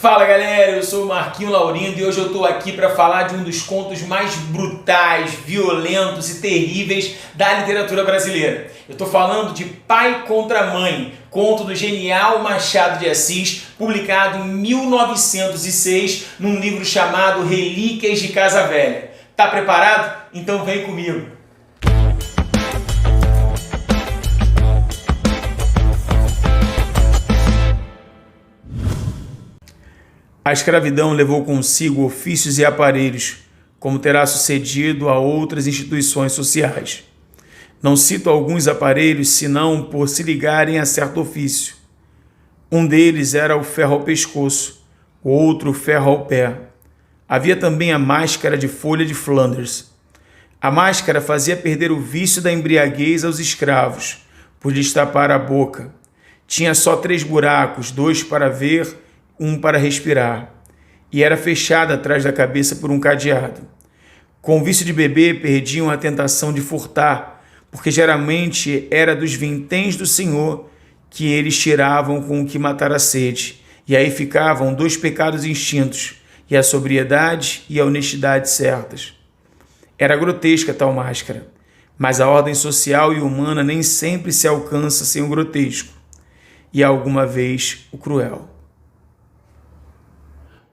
Fala galera, eu sou o Marquinho Laurindo e hoje eu estou aqui para falar de um dos contos mais brutais, violentos e terríveis da literatura brasileira. Eu estou falando de Pai contra Mãe, conto do genial Machado de Assis, publicado em 1906 num livro chamado Relíquias de Casa Velha. Tá preparado? Então vem comigo! A escravidão levou consigo ofícios e aparelhos, como terá sucedido a outras instituições sociais. Não cito alguns aparelhos, senão por se ligarem a certo ofício. Um deles era o ferro ao pescoço, o outro o ferro ao pé. Havia também a máscara de folha de Flanders. A máscara fazia perder o vício da embriaguez aos escravos, por lhes tapar a boca. Tinha só 3 buracos, 2 para ver, 1 para respirar, e era fechada atrás da cabeça por um cadeado. Com o vício de beber, perdiam a tentação de furtar, porque geralmente era dos vinténs do Senhor que eles tiravam com o que matar a sede, e aí ficavam 2 pecados extintos, e a sobriedade e a honestidade certas. Era grotesca tal máscara, mas a ordem social e humana nem sempre se alcança sem o grotesco, e alguma vez o cruel.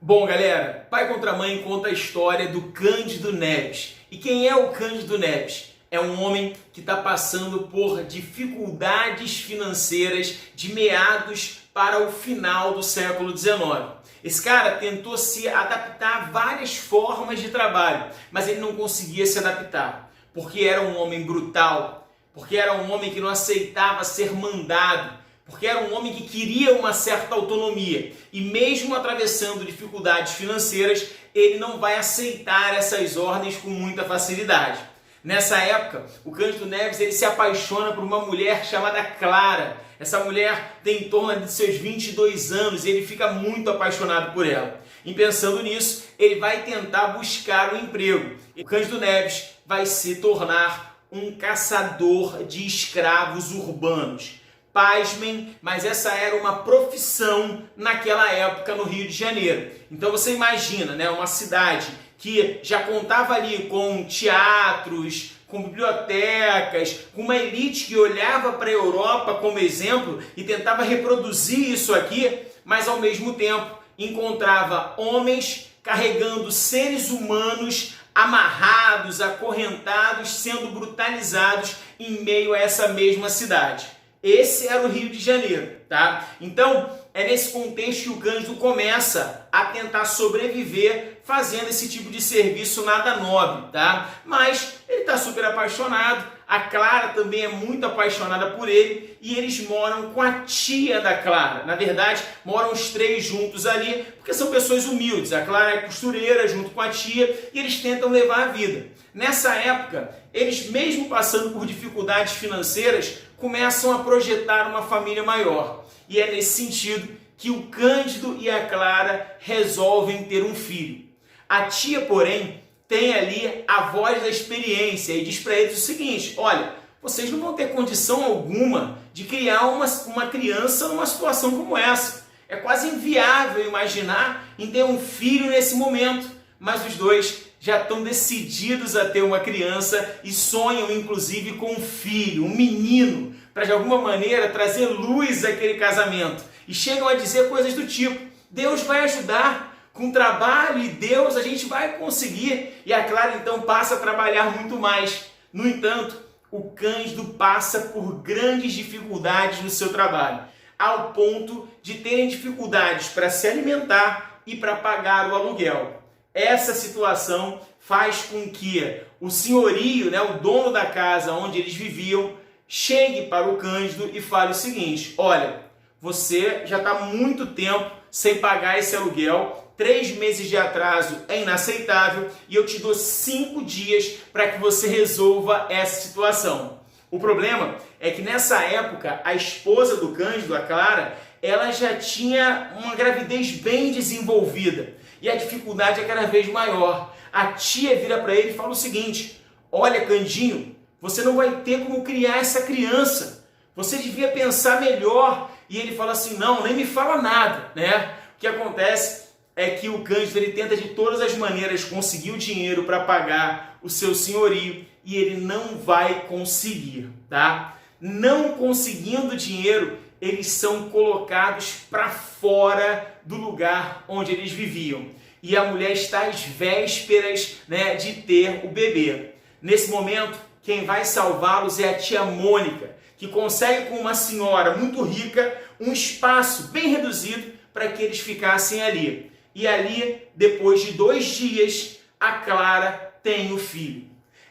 Bom, galera, Pai contra Mãe conta a história do Cândido Neves. E quem é o Cândido Neves? É um homem que está passando por dificuldades financeiras de meados para o final do século XIX. Esse cara tentou se adaptar a várias formas de trabalho, mas ele não conseguia se adaptar, porque era um homem brutal, porque era um homem que não aceitava ser mandado, porque era um homem que queria uma certa autonomia e mesmo atravessando dificuldades financeiras, ele não vai aceitar essas ordens com muita facilidade. Nessa época, o Cândido Neves ele se apaixona por uma mulher chamada Clara. Essa mulher tem em torno de seus 22 anos e ele fica muito apaixonado por ela. E pensando nisso, ele vai tentar buscar um emprego. O Cândido Neves vai se tornar um caçador de escravos urbanos. Pasmem, mas essa era uma profissão naquela época no Rio de Janeiro. Então você imagina, né, uma cidade que já contava ali com teatros, com bibliotecas, com uma elite que olhava para a Europa como exemplo e tentava reproduzir isso aqui, mas ao mesmo tempo encontrava homens carregando seres humanos amarrados, acorrentados, sendo brutalizados em meio a essa mesma cidade. Esse era o Rio de Janeiro, tá? Então, é nesse contexto que o Cândido começa a tentar sobreviver fazendo esse tipo de serviço nada nobre, tá? Mas ele está super apaixonado, a Clara também é muito apaixonada por ele e eles moram com a tia da Clara. Na verdade, moram os 3 juntos ali, porque são pessoas humildes. A Clara é costureira junto com a tia e eles tentam levar a vida. Nessa época, eles mesmo passando por dificuldades financeiras, começam a projetar uma família maior. E é nesse sentido que o Cândido e a Clara resolvem ter um filho. A tia, porém, tem ali a voz da experiência e diz para eles o seguinte: olha, vocês não vão ter condição alguma de criar uma criança numa situação como essa. É quase inviável imaginar em ter um filho nesse momento. Mas os dois já estão decididos a ter uma criança e sonham inclusive com um filho, um menino, para de alguma maneira trazer luz àquele casamento. E chegam a dizer coisas do tipo: Deus vai ajudar, com trabalho e Deus a gente vai conseguir. E a Clara então passa a trabalhar muito mais. No entanto, o Cândido passa por grandes dificuldades no seu trabalho, ao ponto de terem dificuldades para se alimentar e para pagar o aluguel. Essa situação faz com que o senhorio, né, o dono da casa onde eles viviam, chegue para o Cândido e fale o seguinte: olha, você já está há muito tempo sem pagar esse aluguel, 3 meses de atraso é inaceitável e eu te dou 5 dias para que você resolva essa situação. O problema é que nessa época a esposa do Cândido, a Clara, ela já tinha uma gravidez bem desenvolvida e a dificuldade é cada vez maior. A tia vira para ele e fala o seguinte: olha, Candinho, você não vai ter como criar essa criança, você devia pensar melhor. E ele fala assim: não, nem me fala nada, né? O que acontece é que o Cândido ele tenta de todas as maneiras conseguir o dinheiro para pagar o seu senhorio e ele não vai conseguir, tá? Não conseguindo dinheiro, eles são colocados para fora do lugar onde eles viviam. E a mulher está às vésperas, né, de ter o bebê. Nesse momento, quem vai salvá-los é a tia Mônica, que consegue com uma senhora muito rica um espaço bem reduzido para que eles ficassem ali. E ali, depois de 2 dias, a Clara tem o filho.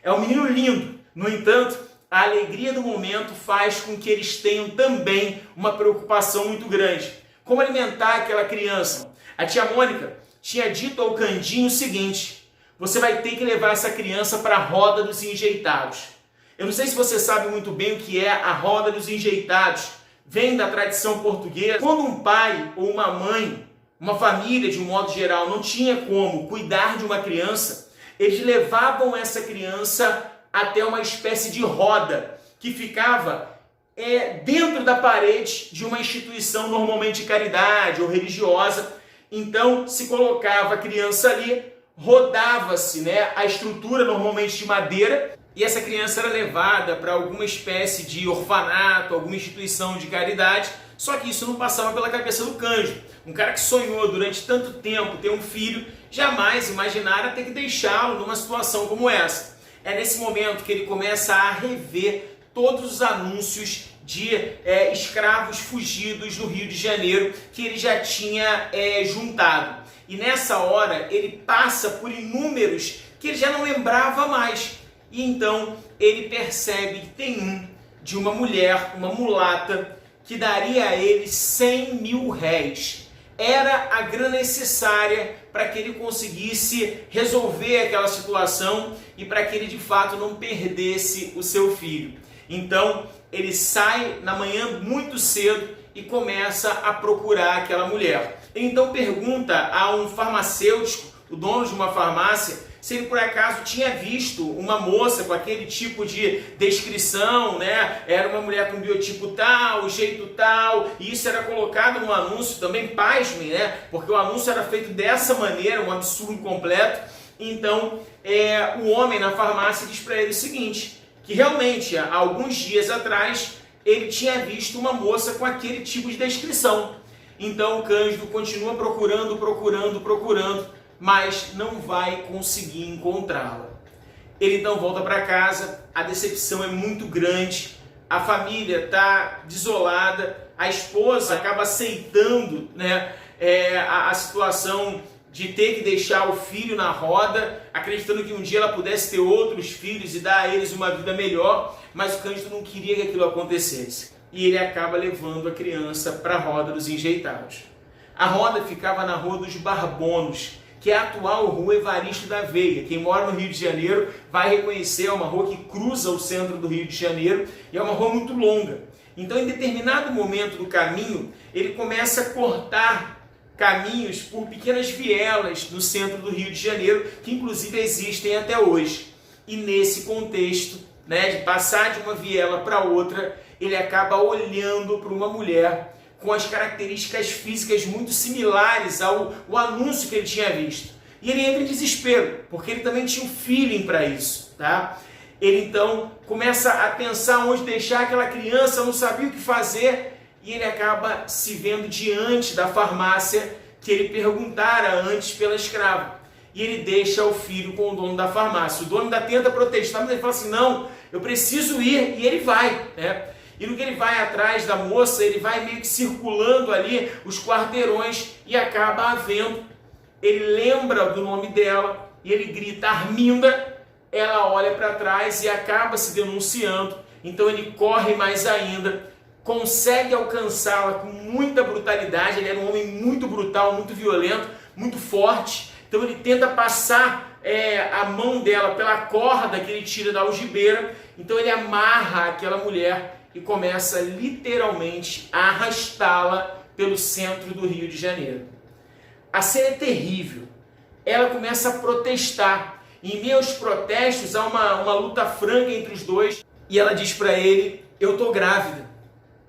É um menino lindo, no entanto, a alegria do momento faz com que eles tenham também uma preocupação muito grande. Como alimentar aquela criança? A tia Mônica tinha dito ao Candinho o seguinte: você vai ter que levar essa criança para a roda dos enjeitados. Eu não sei se você sabe muito bem o que é a roda dos enjeitados. Vem da tradição portuguesa. Quando um pai ou uma mãe, uma família de um modo geral, não tinha como cuidar de uma criança, eles levavam essa criança até uma espécie de roda que ficava dentro da parede de uma instituição normalmente de caridade ou religiosa. Então se colocava a criança ali, rodava-se, né, a estrutura normalmente de madeira, e essa criança era levada para alguma espécie de orfanato, alguma instituição de caridade. Só que isso não passava pela cabeça do Cândido. Um cara que sonhou durante tanto tempo ter um filho, jamais imaginara ter que deixá-lo numa situação como essa. É nesse momento que ele começa a rever todos os anúncios de escravos fugidos no Rio de Janeiro que ele já tinha juntado. E nessa hora ele passa por inúmeros que ele já não lembrava mais. E então ele percebe que tem um de uma mulher, uma mulata, que daria a ele 100 mil réis. Era a grana necessária para que ele conseguisse resolver aquela situação e para que ele de fato não perdesse o seu filho. Então ele sai na manhã muito cedo e começa a procurar aquela mulher. Ele então pergunta a um farmacêutico, o dono de uma farmácia, se ele por acaso tinha visto uma moça com aquele tipo de descrição, né? Era uma mulher com biotipo tal, jeito tal, e isso era colocado no anúncio também, pasmem, né? Porque o anúncio era feito dessa maneira, um absurdo completo. Então, o homem na farmácia diz para ele o seguinte, que realmente, há alguns dias atrás, ele tinha visto uma moça com aquele tipo de descrição. Então, o Cândido continua procurando, mas não vai conseguir encontrá-la. Ele então volta para casa, a decepção é muito grande, a família está desolada, a esposa acaba aceitando, né, a situação de ter que deixar o filho na roda, acreditando que um dia ela pudesse ter outros filhos e dar a eles uma vida melhor, mas o Cândido não queria que aquilo acontecesse. E ele acaba levando a criança para a roda dos enjeitados. A roda ficava na Rua dos Barbonos, que é a atual Rua Evaristo da Veiga. Quem mora no Rio de Janeiro vai reconhecer, é uma rua que cruza o centro do Rio de Janeiro e é uma rua muito longa. Então, em determinado momento do caminho, ele começa a cortar caminhos por pequenas vielas no centro do Rio de Janeiro, que inclusive existem até hoje. E nesse contexto, né, de passar de uma viela para outra, ele acaba olhando para uma mulher com as características físicas muito similares ao anúncio que ele tinha visto. E ele entra em desespero, porque ele também tinha um feeling para isso, tá? Ele então começa a pensar onde deixar aquela criança, não sabia o que fazer, e ele acaba se vendo diante da farmácia que ele perguntara antes pela escrava. E ele deixa o filho com o dono da farmácia. O dono ainda tenta protestar, mas ele fala assim, não, eu preciso ir, e ele vai, né? E no que ele vai atrás da moça, ele vai meio que circulando ali os quarteirões e acaba a vendo. Ele lembra do nome dela e ele grita Arminda. Ela olha para trás e acaba se denunciando. Então ele corre mais ainda, consegue alcançá-la com muita brutalidade. Ele era um homem muito brutal, muito violento, muito forte. Então ele tenta passar a mão dela pela corda que ele tira da algibeira. Então ele amarra aquela mulher e começa literalmente a arrastá-la pelo centro do Rio de Janeiro. A cena é terrível. Ela começa a protestar. Em meio aos protestos há uma luta franca entre os dois. E ela diz para ele, eu estou grávida.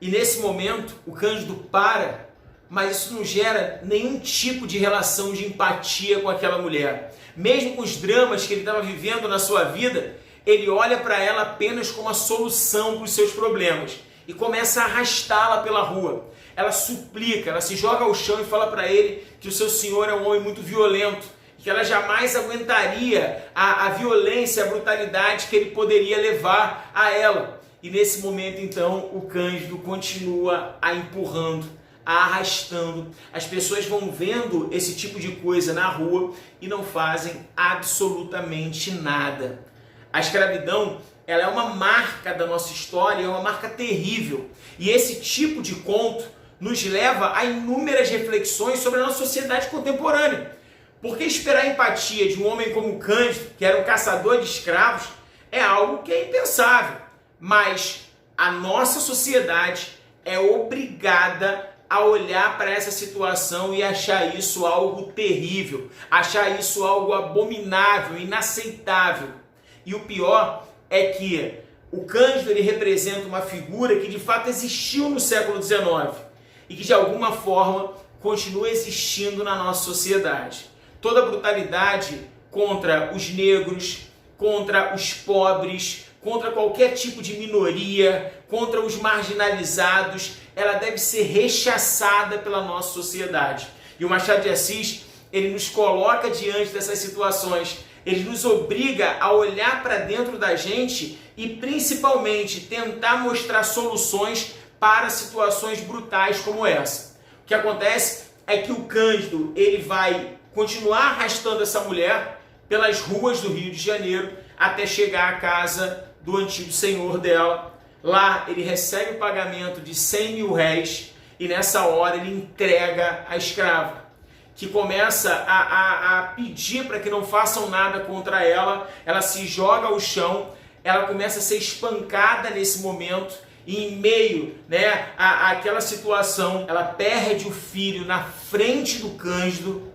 E nesse momento o Cândido para, mas isso não gera nenhum tipo de relação de empatia com aquela mulher. Mesmo com os dramas que ele estava vivendo na sua vida, ele olha para ela apenas como a solução para os seus problemas e começa a arrastá-la pela rua. Ela suplica, ela se joga ao chão e fala para ele que o seu senhor é um homem muito violento, que ela jamais aguentaria a violência, a brutalidade que ele poderia levar a ela. E nesse momento, então, o Cândido continua a empurrando, a arrastando. As pessoas vão vendo esse tipo de coisa na rua e não fazem absolutamente nada. A escravidão, ela é uma marca da nossa história, é uma marca terrível. E esse tipo de conto nos leva a inúmeras reflexões sobre a nossa sociedade contemporânea. Porque esperar empatia de um homem como Cândido, que era um caçador de escravos, é algo que é impensável. Mas a nossa sociedade é obrigada a olhar para essa situação e achar isso algo terrível, achar isso algo abominável, inaceitável. E o pior é que o Cândido ele representa uma figura que de fato existiu no século XIX e que de alguma forma continua existindo na nossa sociedade. Toda a brutalidade contra os negros, contra os pobres, contra qualquer tipo de minoria, contra os marginalizados, ela deve ser rechaçada pela nossa sociedade. E o Machado de Assis, ele nos coloca diante dessas situações, ele nos obriga a olhar para dentro da gente e principalmente tentar mostrar soluções para situações brutais como essa. O que acontece é que o Cândido, ele vai continuar arrastando essa mulher pelas ruas do Rio de Janeiro até chegar à casa do antigo senhor dela. Lá ele recebe o pagamento de 100 mil réis e nessa hora ele entrega a escrava, que começa a pedir para que não façam nada contra ela. Ela se joga ao chão, ela começa a ser espancada nesse momento e em meio, àquela situação, ela perde o filho na frente do Cândido,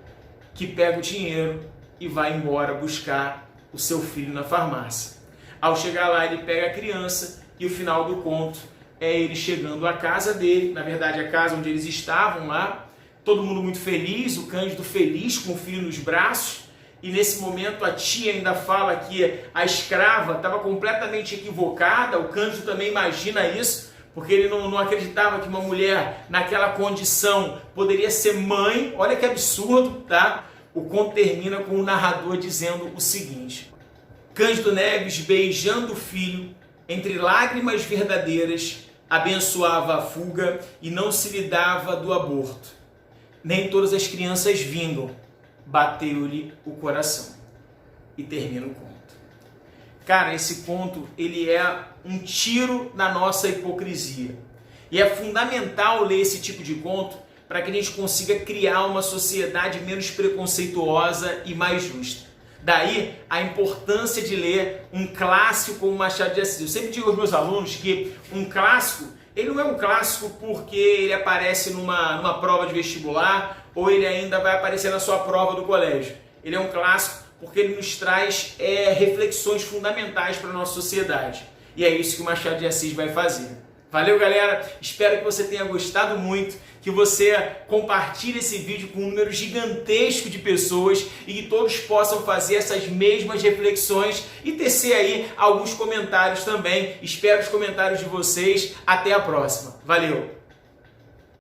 que pega o dinheiro e vai embora buscar o seu filho na farmácia. Ao chegar lá, ele pega a criança e o final do conto é ele chegando à casa dele, na verdade a casa onde eles estavam lá, todo mundo muito feliz, o Cândido feliz com o filho nos braços, e nesse momento a tia ainda fala que a escrava estava completamente equivocada. O Cândido também imagina isso, porque ele não acreditava que uma mulher naquela condição poderia ser mãe. Olha que absurdo, tá? O conto termina com o narrador dizendo o seguinte: Cândido Neves, beijando o filho, entre lágrimas verdadeiras, abençoava a fuga e não se lidava do aborto. Nem todas as crianças vingam, bateu-lhe o coração. E termina o conto. Cara, esse conto, ele é um tiro na nossa hipocrisia. E é fundamental ler esse tipo de conto para que a gente consiga criar uma sociedade menos preconceituosa e mais justa. Daí a importância de ler um clássico como Machado de Assis. Eu sempre digo aos meus alunos que um clássico, ele não é um clássico porque ele aparece numa prova de vestibular ou ele ainda vai aparecer na sua prova do colégio. Ele é um clássico porque ele nos traz reflexões fundamentais para a nossa sociedade. E é isso que o Machado de Assis vai fazer. Valeu, galera! Espero que você tenha gostado muito, que você compartilhe esse vídeo com um número gigantesco de pessoas e que todos possam fazer essas mesmas reflexões e tecer aí alguns comentários também. Espero os comentários de vocês. Até a próxima. Valeu!